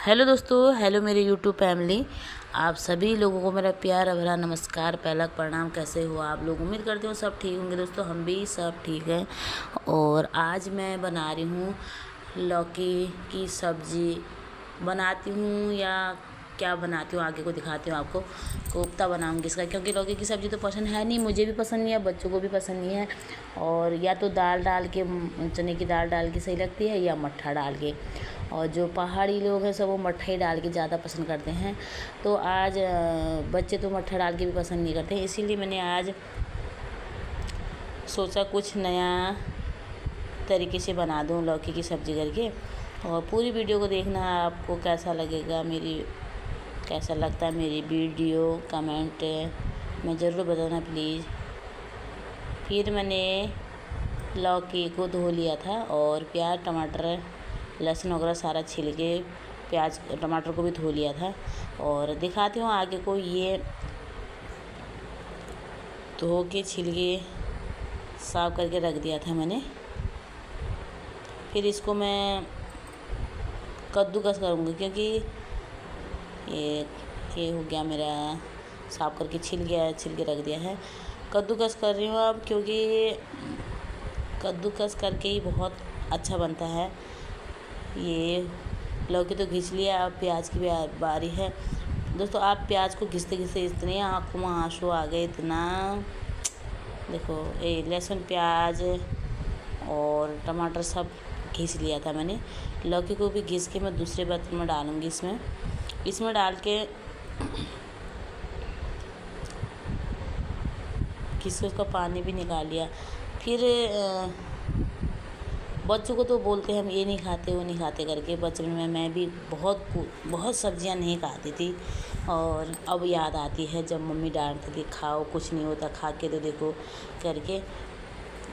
Hello दोस्तों, hello मेरे YouTube family. आप सभी लोगों को मेरा प्यार भरा नमस्कार, पहला प्रणाम। कैसे हो आप लोग? उम्मीद करती हूँ सब ठीक होंगे दोस्तों। हम भी सब ठीक हैं। और आज मैं बना रही हूँ लौकी की सब्ज़ी। बनाती हूँ या क्या बनाती हूँ आगे को दिखाती हूँ आपको। कोफ्ता बनाऊँगी इसका, क्योंकि लौकी की सब्ज़ी तो पसंद है नहीं, मुझे भी पसंद नहीं है, बच्चों को भी पसंद नहीं है। और या तो दाल डाल के, चने की दाल डाल के सही लगती है, या मट्ठा डाल के। और जो पहाड़ी लोग हैं सब वो मट्ठा ही डाल के ज़्यादा पसंद करते हैं। तो आज बच्चे तो मट्ठा डाल के भी पसंद नहीं करते हैं, इसीलिए मैंने आज सोचा कुछ नया तरीके से बना दूं लौकी की सब्ज़ी करके। और पूरी वीडियो को देखना, आपको कैसा लगेगा, कैसा लगता है मेरी वीडियो, कमेंट में ज़रूर बताना प्लीज़। फिर मैंने लौकी को धो लिया था और प्याज टमाटर लहसुन वगैरह सारा छिल के प्याज टमाटर को भी धो लिया था। और दिखाती हूँ आगे को। ये धो के छिल के साफ करके रख दिया था मैंने। फिर इसको मैं कद्दूकस करूँगी, क्योंकि ये हो गया मेरा, साफ करके छिल के रख दिया है। कद्दूकस कर रही हूँ अब, क्योंकि कद्दूकस करके ही बहुत अच्छा बनता है। ये लौकी तो घिस लिया, अब प्याज की बारी है दोस्तों। आप प्याज को घिसते घिसते इतने आँखों में आंसू आ गए, इतना देखो। ये लहसुन प्याज और टमाटर सब घिस लिया था मैंने। लौकी को भी घिस के मैं दूसरे बर्तन में डालूँगी। इसमें डाल के घिस के उसका पानी भी निकाल लिया। फिर बच्चों को तो बोलते हैं हम ये नहीं खाते वो नहीं खाते करके। बचपन में मैं भी बहुत सब्जियां नहीं खाती थी, और अब याद आती है जब मम्मी डांटती थी, खाओ कुछ नहीं होता, खा के तो देखो करके।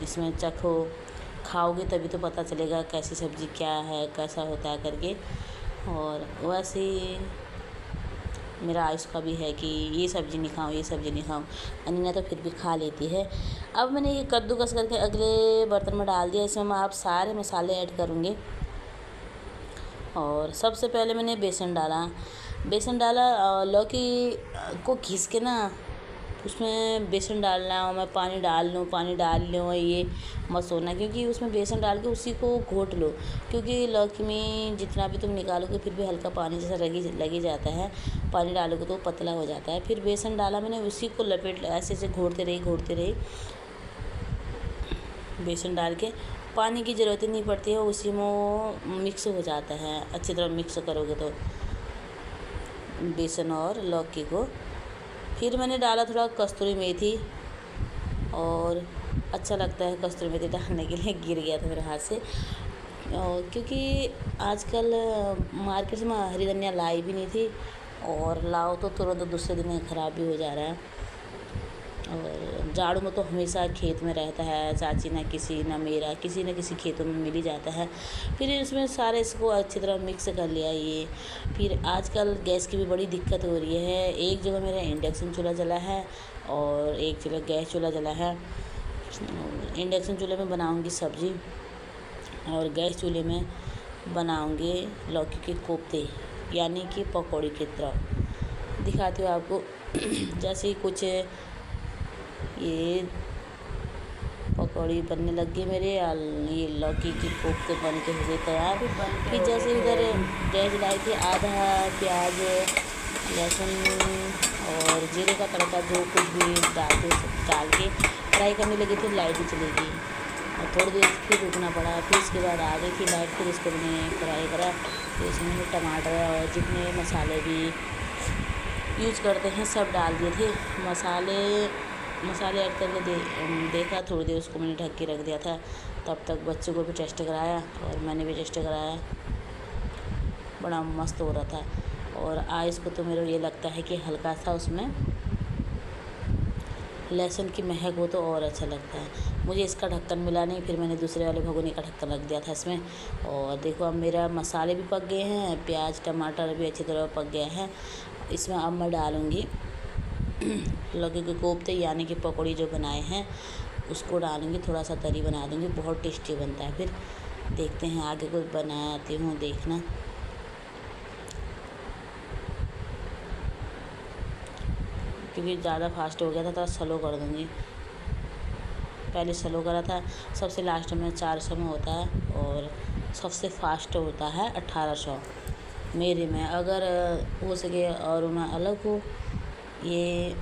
इसमें चखो, खाओगे तभी तो पता चलेगा कैसी सब्ज़ी क्या है, कैसा होता है करके। और वैसे ही मेरा आयुष का भी है कि ये सब्ज़ी नहीं खाऊँ, ये सब्ज़ी नहीं खाऊँ। अनीना तो फिर भी खा लेती है। अब मैंने ये कद्दूकस करके अगले बर्तन में डाल दिया। इसमें मैं आप सारे मसाले ऐड करूँगी। और सबसे पहले मैंने बेसन डाला। और लौकी को घिस के ना उसमें बेसन डालना, और मैं पानी डाल लूँ, ये मत सोना, क्योंकि उसमें बेसन डाल के उसी को घोट लो। क्योंकि लौकी में जितना भी तुम निकालोगे फिर भी हल्का पानी जैसा लगी जाता है। पानी डालोगे तो पतला हो जाता है। फिर बेसन डाला मैंने, उसी को लपेट ऐसे घोटते रही। बेसन डाल के पानी की ज़रूरत ही नहीं पड़ती है, उसी में वो मिक्स हो जाता है। अच्छी तरह मिक्स करोगे तो बेसन और लौकी को। फिर मैंने डाला थोड़ा कस्तूरी मेथी, और अच्छा लगता है कस्तूरी मेथी डालने के लिए। गिर गया था मेरे हाथ से। और क्योंकि आजकल मार्केट में हरी धनिया लाई भी नहीं थी, और लाओ तो तुरंत दूसरे दिन ख़राब भी हो जा रहा है। और जाड़ों में तो हमेशा खेत में रहता है, चाची ना किसी न किसी खेतों में मिल ही जाता है। फिर इसमें सारे इसको अच्छी तरह मिक्स कर लिया ये। फिर आजकल गैस की भी बड़ी दिक्कत हो रही है। एक जगह मेरा इंडक्शन चूल्हा जला है और एक जगह गैस चूल्हा जला है। इंडक्शन चूल्हे में बनाऊंगी सब्ज़ी, और गैस चूल्हे में बनाऊंगी लौकी के कोफ्ते, यानी कि पकौड़ी की तरह। दिखाती हूँ आपको। जैसे ही कुछ ये पकौड़ी बनने लग गई मेरे, ये लौकी की कोफ्ते बन के हो गए तैयार। फिर जैसे इधर गैस जलाई थी, आधा प्याज लहसुन और जीरे का तड़का जो कुछ भी डाल के फ्राई करने लगी थी, लाइट भी चली गई और थोड़ी देर फिर रुकना पड़ा। फिर उसके बाद आ गई थी लाइट, फिर इसको मैंने फ्राई करा। फिर इसमें टमाटर और जितने मसाले भी यूज करते हैं सब डाल दिए थे। मसाले ऐड करके देखा, थोड़ी देर उसको मैंने ढक के रख दिया था। तब तक बच्चों को भी टेस्ट कराया और मैंने भी टेस्ट कराया। बड़ा मस्त हो रहा था। और आइस को तो मेरे ये लगता है कि हल्का सा उसमें लहसुन की महक हो तो और अच्छा लगता है। मुझे इसका ढक्कन मिला नहीं, फिर मैंने दूसरे वाले भगोने का ढक्कन रख दिया था इसमें। और देखो अब मेरा मसाले भी पक गए हैं, प्याज टमाटर भी अच्छी तरह पक गया है। इसमें अब मैं डालूँगी लौकी के कोफ्ते, यानी कि पकौड़ी जो बनाए हैं उसको डालूँगी। थोड़ा सा तरी बना दूँगी, बहुत टेस्टी बनता है। फिर देखते हैं आगे कुछ बनाती हूँ, देखना। क्योंकि ज़्यादा फास्ट हो गया था, थोड़ा स्लो कर दूँगी। पहले स्लो करा था। सबसे लास्ट में 400 में होता है और सबसे फास्ट होता है 1800 मेरे में। अगर हो सके और में अलग हो। ये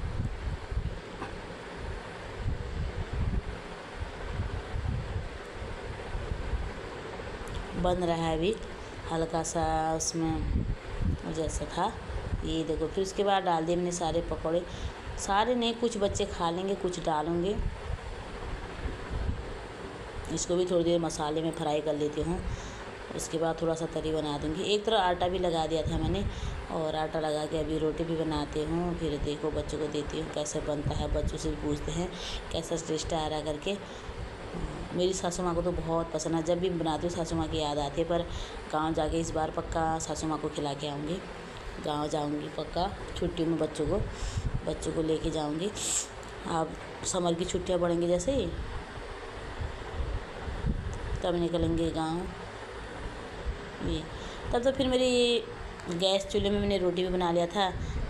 बन रहा है अभी, हल्का सा उसमें जैसा था। ये देखो, फिर उसके बाद डाल दिए मैंने सारे पकौड़े। सारे नहीं, कुछ बच्चे खा लेंगे, कुछ डालूँगे। इसको भी थोड़ी देर मसाले में फ्राई कर लेती हूँ। उसके बाद थोड़ा सा तरी बना दूँगी। एक तरफ आटा भी लगा दिया था मैंने, और आटा लगा के अभी रोटी भी बनाती हूँ। फिर देखो बच्चों को देती हूँ कैसे बनता है। बच्चों से भी पूछते हैं कैसा टेस्ट आ रहा करके। मेरी सासू माँ को तो बहुत पसंद है। जब भी बनाती हूँ सासू माँ की याद आती है। पर गाँव जाके इस बार पक्का सासू माँ को खिला के आऊँगी। गाँव जाऊँगी पक्का छुट्टी में, बच्चों को लेके जाऊँगी। अब समर की छुट्टियाँ पड़ेंगी जैसे ही, तब निकलेंगे गाँव। ये तब तो फिर मेरी गैस चूल्हे में मैंने रोटी भी बना लिया था।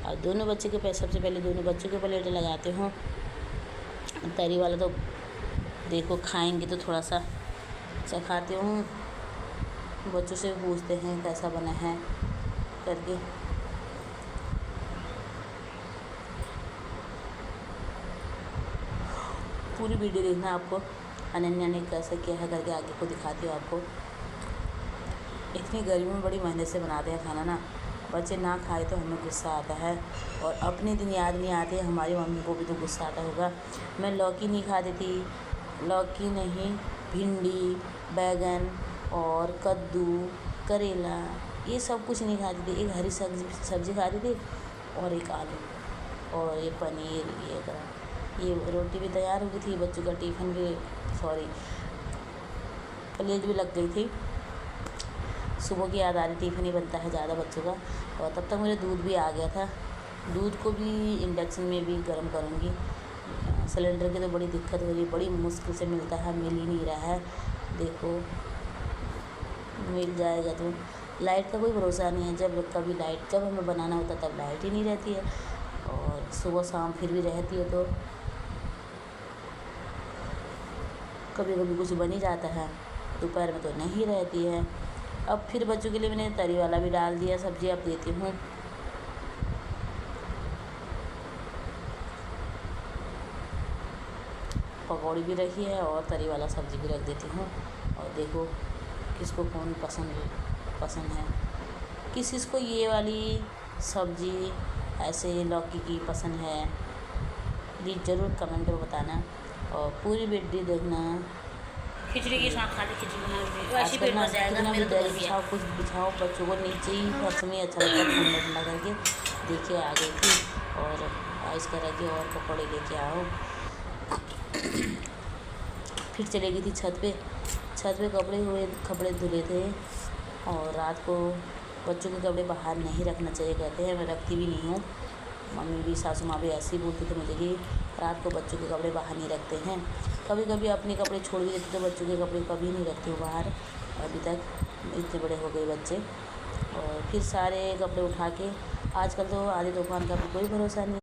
और दोनों बच्चे के सबसे पहले दोनों बच्चों के प्लेट लगाती हूँ। तरी वाला तो देखो खाएंगे तो थोड़ा सा चखाती हूँ। बच्चों से पूछते हैं कैसा बना है करके। पूरी वीडियो देखना आपको, अनन्या ने कैसे किया है करके आगे को दिखाती हूँ आपको। इतनी गर्मी में बड़ी मेहनत से बनाते हैं खाना ना। बच्चे ना खाए तो हमें गुस्सा आता है, और अपने दिन याद नहीं आते, हमारी मम्मी को भी तो गुस्सा आता होगा। मैं लौकी नहीं खाती थी, लौकी नहीं, भिंडी, बैगन और कद्दू, करेला, ये सब कुछ नहीं खाती थी। एक हरी सब्ज़ी खाती थी और एक आलू और ये पनीर। ये रोटी भी तैयार हो गई थी, बच्चों का टिफ़िन भी प्लेट भी लग गई थी। सुबह की याद आ रही, टिफ़िन ही बनता है ज़्यादा बच्चों का। और तब तक मेरा दूध भी आ गया था। दूध को भी इंडक्शन में भी गर्म करूँगी। सिलेंडर की तो बड़ी दिक्कत हो रही, बड़ी मुश्किल से मिलता है, मिल ही नहीं रहा है। देखो मिल जाएगा तो। लाइट का कोई भरोसा नहीं है, जब हमें बनाना होता तब लाइट ही नहीं रहती है, और सुबह शाम फिर भी रहती है तो कभी कभी कुछ बन ही जाता है। दोपहर में तो नहीं रहती है। अब फिर बच्चों के लिए मैंने तरी वाला भी डाल दिया सब्ज़ी। अब देती हूँ। पकौड़ी भी रखी है और तरी वाला सब्ज़ी भी रख देती हूँ। और देखो किसको कौन पसंद है। किस को ये वाली सब्ज़ी ऐसे लौकी की पसंद है, प्लीज़ ज़रूर कमेंट में बताना। और पूरी वीडियो देखना। खिचड़ी के साथ खाली खिचड़ी आज करना कितना भी दही बिछाओ, कुछ बिछाओ, बच्चों को नीचे ही फर्श में अच्छा लगता है ठंडा ठंडा करके। देखिए आ गई थी, और आइस कर रखी और पकौड़े लेके आओ। फिर चले गई थी छत पे कपड़े धुले थे। और रात को बच्चों के कपड़े बाहर नहीं रखना चाहिए कहते हैं, मैं रखती भी नहीं हूँ। मम्मी भी सासू माँ भी ऐसे ही बोलती थी मुझे कि रात को बच्चों के कपड़े बाहर नहीं रखते हैं। कभी कभी अपने कपड़े छोड़ भी देती, तो बच्चों के कपड़े कभी नहीं रखती हूँ बाहर। अभी तक इतने बड़े हो गए बच्चे। और फिर सारे कपड़े उठा के, आजकल तो आधी दुकान का भी कोई भरोसा नहीं।